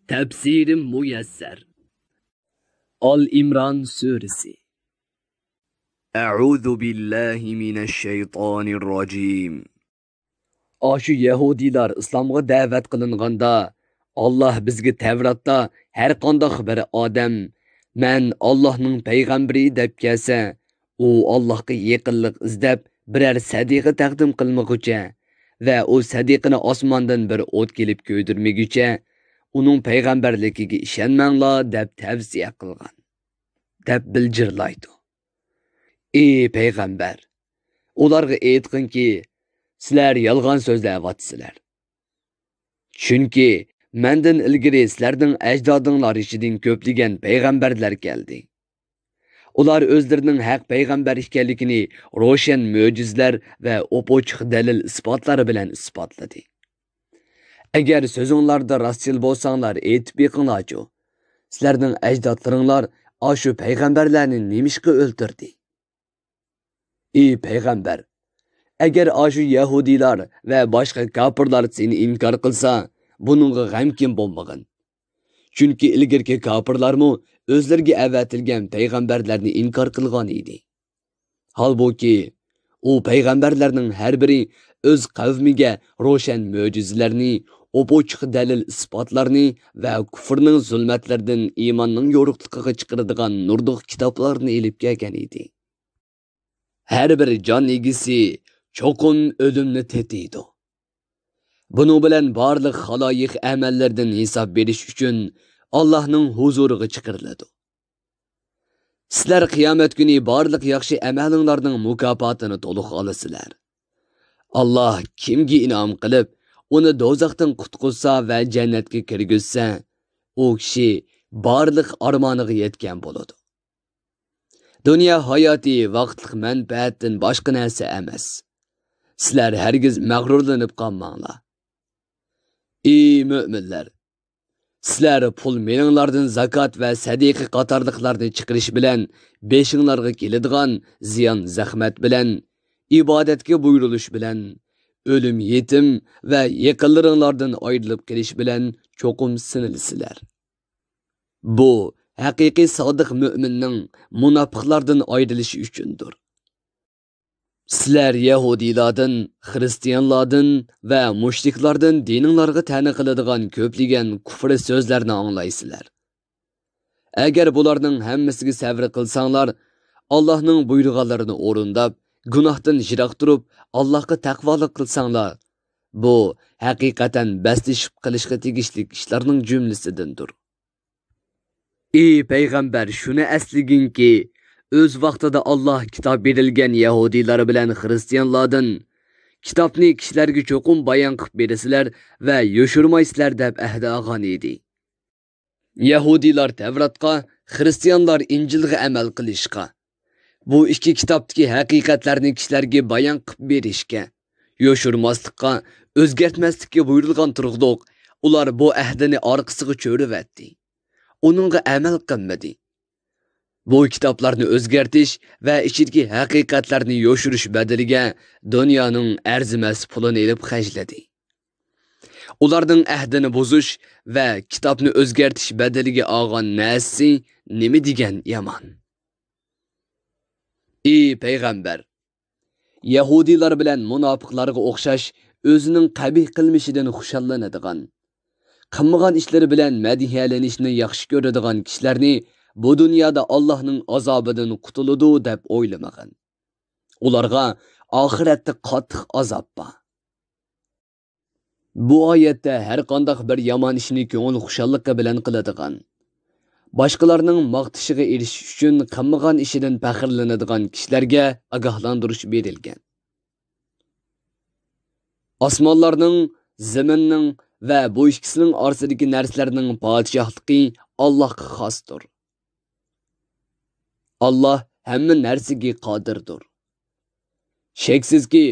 Tefsiri Müyesser Al-İmran Suresi Euzu billahi mineşşeytanirracim Aşu Yahudiler İslam'a davet kılinganda Allah bizge Tevrat'ta her qandaq bir odam men Allah'ның peygamberi deb kelsa, u Allohga yaqinlik izlab biror sadiqa taqdim qilmoqchi va u sadiqani osmondan bir o't kelib ko'ydirmaguncha uning payg'ambarligiga ishonmanglar deb tavsiya qilgan deb bildirlaydi. Ey payg'ambar, ularga aytqinki, sizlar yolg'on so'zlayapsizlar. Chunki mendan ilgari sizlarning ajdodinglar ichidan ko'plagan payg'ambarlar keldi. Ular o'zlarining haq payg'ambar ekanligini ro'shan mo'jizlar va o'pochiq dalil isbotlari bilan isbotladi. Agar so'zinglarda rostchil bo'lsanglar, aytib beqinglarchu. Sizlarning ajdodlaringlar shu payg'ambarlarni nemishqa o'ldirdi? Ey payg'ambar, agar shu yahudilar va boshqa kofirlar seni inkor qilsa, buningga g'amkin bo'lmag'in. Chunki ilgirki kofirlarmi o'zlariga avatilgan payg'ambarlarni inkor qilgan edi. Halbuki u payg'ambarlarning har biri o'z qavmiga ro'shan mo'jizalarni, o'pochiq dalil isbotlarni va kufrning zulmatlaridan iymonning yo'riqligiga chiqaradigan nurduq kitoblarni elib kelgan edi. Har bir jon egisi cho'qim o'limni tetiydi. Buning bilan barliq xaloyiq amallardan hisob berish uchun Allohning huzuriga chiqariladi. Sizlar qiyomat kuni barliq yaxshi amalinglarning mukofotini to'liq olasizlar. Allah kimga inom qilib, uni do'zaxdan qutqizsa va jannatga kirgizsa, u kishi barliq armoniga yetgan bo'ladi. Dunyo hayoti vaqtlik manfaatdan boshqa narsa emas. Sizlar hargiz mag'rurlanib qolmanglar. Ey mu'minlar, sizlar pul melinglardan zakot va sadiqa qatorliqlarni chiqarish bilan beshinglarga keladigan ziyon zahmat bilan, ibodatga buyurilish bilan, o'lim yetim va yaqinlaringlardan ayrilib qilish bilan cho'qim sinilsizlar. Bu haqiqiy sodiq mu'minning munofiqlardan ayrilishi uchundir. Sizlar yahudilardan, xristianlardan va mushriklardan dininglarga ta'na qiladigan ko'pligan kufr so'zlarni anglaysizlar. Agar bularning hammasiga sabr qilsanglar, Allohning buyurganlarini o'rindab, gunohdan yiroq turib, Allohga taqvolik qilsanglar, bu haqiqatan baslashib qilishga tegishli ishlarning jumlasidandir. Ey payg'ambar, shuni asliginki, o'z vaqtida Allah kitob berilgan yahudilar bilan xristianlardan kitobni kishilarga cho'qim bayon qilib berasizlar va yo'shirmaysizlar deb ahd olgan edi. Yahudilar Tavratga, xristianlar Injilga amal qilishga, bu ikki kitobdagi haqiqatlarni kishilarga bayon qilib berishga, yo'shirmaslikqa, o'zgartmaslikka buyurilgan turg'uq, ular bu ahdini orqasiga cho'rivatdi. Uningga amal qilmadi. Bu kitoblarni o'zgartish va ichidagi haqiqatlarni yo'shirish badaliga dunyoning arzimas pulini elib xarjladi. Ularning ahdini buzish va kitobni o'zgartish badaliga olgan narsa nima degan yomon. Ey payg'ambar, yahudilar bilan munofiqlarga o'xshash o'zining qabih qilmishidan xushallanadigan, qilmagan ishlari bilan madihalanishni yaxshi ko'radigan kishilarni bu dunyoda Allohning azobidan qutuladi deb o'ylamag'in. Ularga oxiratda qattiq azob bor. Bu oyatda har qanday bir yomon ishni ko'ngil xushalliqi bilan qiladigan, boshqalarning maqtishiga erishish uchun qilmagan ishidan faxrlanadigan kishilarga ogohlantirish berilgan. Osmonlarning, zaminning va bu ikkisining orasidagi narsalarning podshohligi Allohga xosdir. Allah hamma narsaga qodirdir. Sheksizki,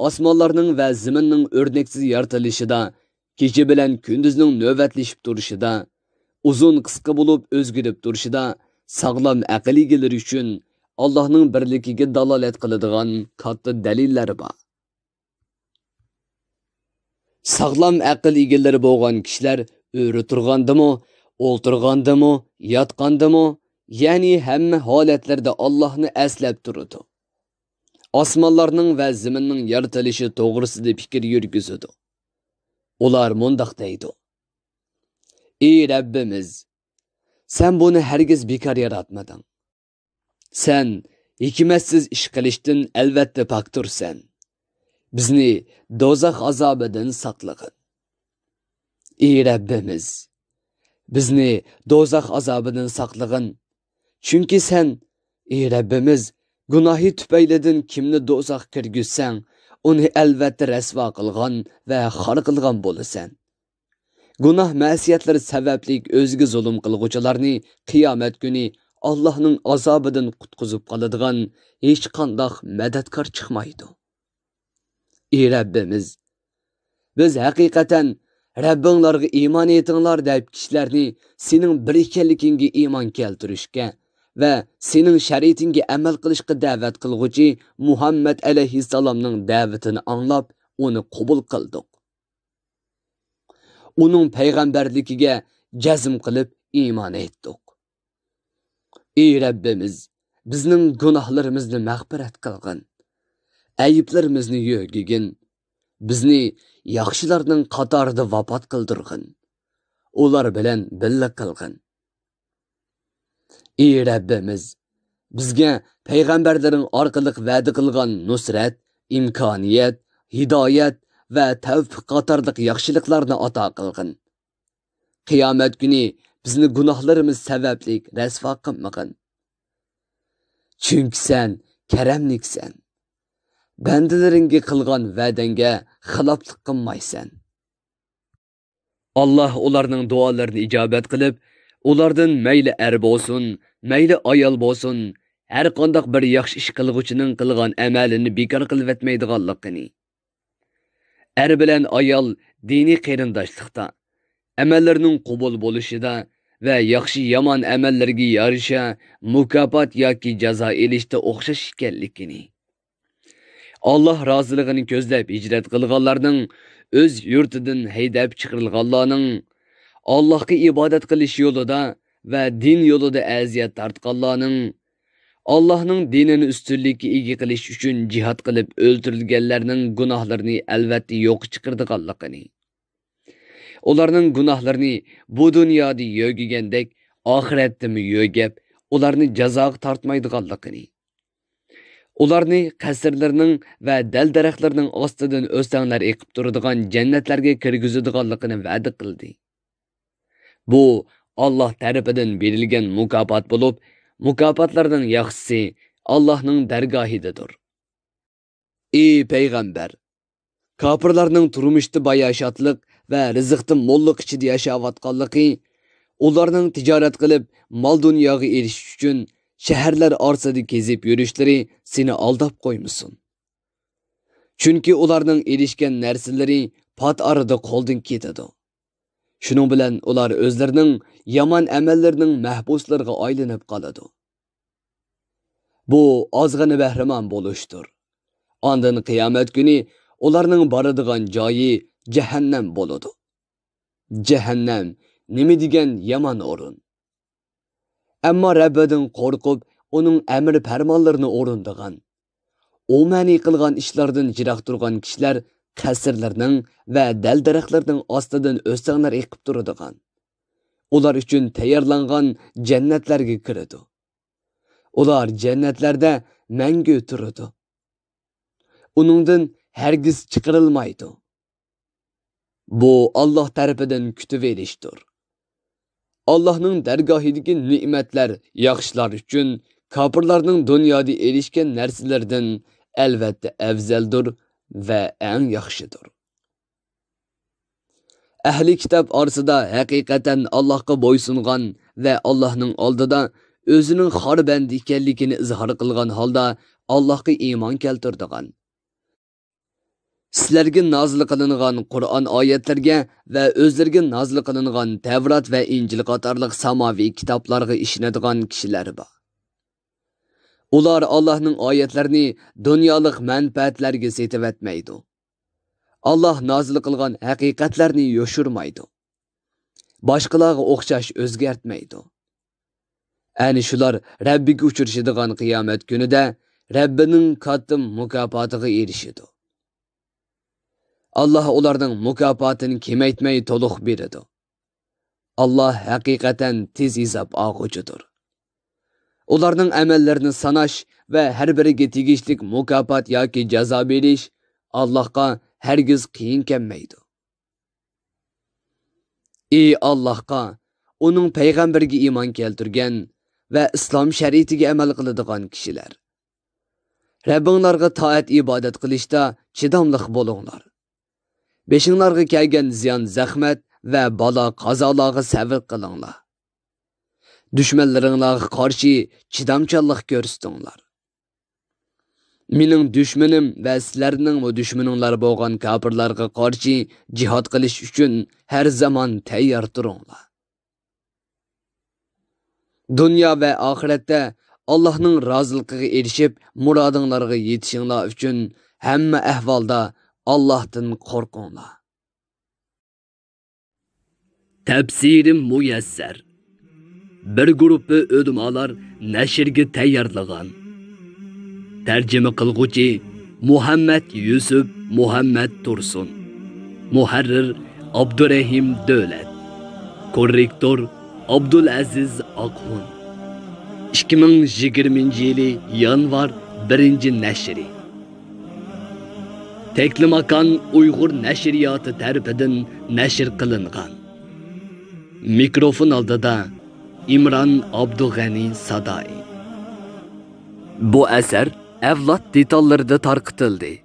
osmonlarning va zaminning o'rnaksiz yaratilishida, kecha bilan kunduzning navbatlashib turishida, uzun qisqa bo'lib o'zgarib turishida sog'lom aql egalari uchun Allohning birligiga dalolat qiladigan katta dalillar bor. Sog'lom aql egalari bo'lgan kishilar o'ri turgandimi, o'ltirgandimi, yotgandimi, ya'ni hamma holatlarda Allohni eslab turadi. Osmonlarning va zaminning yaratilishi to'g'risida fikr yurgizadi. Ular mundaq deydi: Ey Rabbimiz, sen buni hargiz bekor yaratmading. Sen hikmatsiz ish qilishdan albatta poktursan. Bizni do'zax azobidan saqlagin. Ey Rabbimiz, bizni do'zax azobidan saqlagin. Chunki sen, ey Rabbimiz, gunohi tufaylidan kimni do'zax kirgizsang, uni albatta rasvo qilgan va xor qilgan bo'lasan. Gunoh ma'siyatlar sababli o'ziga zulm qilguvchilarni qiyomat kuni Allohning azobidan qutqizib qoladigan hech qanday madadkor chiqmaydi. Ey Rabbimiz, biz haqiqatan Rabbinglarga iymon etinglar deb kishilarni sening bir ekanligingga iymon keltirishga va sening shariatingga amal qilishga da'vat qilguvchi Muhammad alayhissalomning da'vatini anglab, uni qabul qildik. Uning payg'ambarligiga jazm qilib iymon etdik. Ey Rabbimiz, bizning gunohlarimizni mag'firat qilgin. Ayiblarimizni yo'gigin. Bizni yaxshilarning qatorida vafot qildirgin. Ular bilan birga qilgin. Ey Rabbimiz, bizga payg'ambarlaring orqali va'da qilgan nusrat, imkoniyat, hidoyat va tavfiq qatorliq yaxshiliklarni ato qilgin. Qiyomat kuni bizni gunohlarimiz sababli rasvo qilmagin. Chunki sen karamliksan. Bandalaringga qilgan va'dangga xiloflik qilmaysan. Alloh ularning duolarini ijobat qilib, ulardan mayli er bo'lsin, mayli ayol bo'lsin, har qanday bir yaxshi ish qilguvchining qilgan amalini bekor qilib etmaydiganligini. Er bilan ayol diniy qarindoshlikda, amallarining qabul bo'lishida va yaxshi yomon amallarga yarasha mukofot yoki jazo elishda o'xshash ekanligini. Allah roziligini ko'zlab hijrat qilganlarning, o'z yurtidan haydab chiqarilganlarning, Allohga ibodat qilish yo'lida va din yo'lida aziyat tortganlarning, Allohning dinini ustunlikka ega qilish uchun jihad qilib o'ldirilganlarning gunohlarini albatta yo'q chiqardiganligini. Ularning gunohlarini bu dunyoda yo'gigandek, oxiratda yo'gab, ularni jazoga tortmaydiganligini. Ularni qasrlarning va dal-daraxtlarning ostidan o'stanglar eqib turadigan jannatlarga kirgizadiganligini va'da qildi. Bu Alloh tarafidan berilgan mukofot bo'lib, mukofotlardan yaxshisi Allohning dargohidadir. Ey payg'ambar, kofirlarning turmushda bayashotlik va rizqda mo'llik ichida yashayotganligi, ularning tijorat qilib mol dunyoga erishish uchun shaharlar orasida kezib yurishlari seni aldab qo'ymasin. Chunki ularning erishgan narsalari pat arada qo'ldan ketadi. Shuning bilan ular o'zlarining yomon amallarining mahbuslariga aylanib qoladi. Bu ozg'ina bahramon bo'lishdir. Ondan qiyomat kuni ularning boradigan joyi jahannam bo'ladi. Jahannam nima degan yomon o'rin. Ammo Rabbidan qo'rqib, uning amr farmonlarini o'rindagan, u ma'ni qilgan ishlardan jiroq turgan kishilar qasrlarning va dal-daraxtlarning ostidan o'stanglar eqib turadigan. Ular uchun tayyorlangan jannatlarga kiradi. Ular jannatlarda mangu turadi. Uningdan hargiz chiqarilmaydi. Bu Alloh tarafidan kutib verishdir. Allohning dargohidagi ne'matlar yaxshilar uchun kofirlarning dunyoda erishgan narsalardan albatta afzaldir va eng yaxshidir. Ahli kitob orasida haqiqatan Allohga bo'ysungan va Allohning oldida o'zining xor bandi ekanligini izhor qilgan holda Allohga iymon keltirdigan. Sizlarga nozil qilingan Qur'on oyatlarga va o'zlariga nozil qilingan Tavrat va Injil qatorliq samoviy kitoblarga ishonadigan kishilar bor. Ular Allohning oyatlarini dunyolik manfaatlarga setib etmaydi. Alloh nozil qilgan haqiqatlarni yoshirmaydi. boshqalarga o'xshash o'zgartmaydi. Ani shular Rabbiga uchrashadigan qiyomat kunida Rabbining katta mukofotiga erishadi. Allah ularning mukofotini kemaytmay to'liq beradi. Allah haqiqatan tez hisob og'uchidir. Ularning amallarini sanash va har biriga tegishli mukofot yoki jazo berish Allohga hargiz qiyin kelmaydi. Ey Allohga, uning payg'ambariga iymon keltirgan va islom shariatiga amal qiladigan kishilar, Rabbinglarga toat ibodat qilishda chidamliq bo'linglar. Beshinglarga kelgan ziyon zahmat va balo qazolarga sabr qilinglar. Düşmanlaringlarga qarshi chidamchanlik ko'rsatinglar. Mening dushmanim va sizlarning bu dushmaninglar bo'lgan kofirlarga qarshi jihad qilish uchun har zaman tayyor turinglar. Dunyo va oxiratda Allohning roziligiga erishib, murodinglarga yetishinglar uchun hamma ahvolda Allohdan qo'rqinglar. Tafsirim muyassar. Bir guruhi ulamolar nashrga tayyorlagan. Tarjima qilguvchi Muhammad Yusuf Muhammad Tursun. Muharrir Abdurrahim Davlat. Korrektor Abdulaziz Aqxun. 2020 yanvar 1-nashri. Teklimakan Uyg'ur nashriyoti tarafidan nashr qilingan. Mikrofon oldida İmran Abdug'ani Sadai. Bu asar avlod detallarida tarqitildi.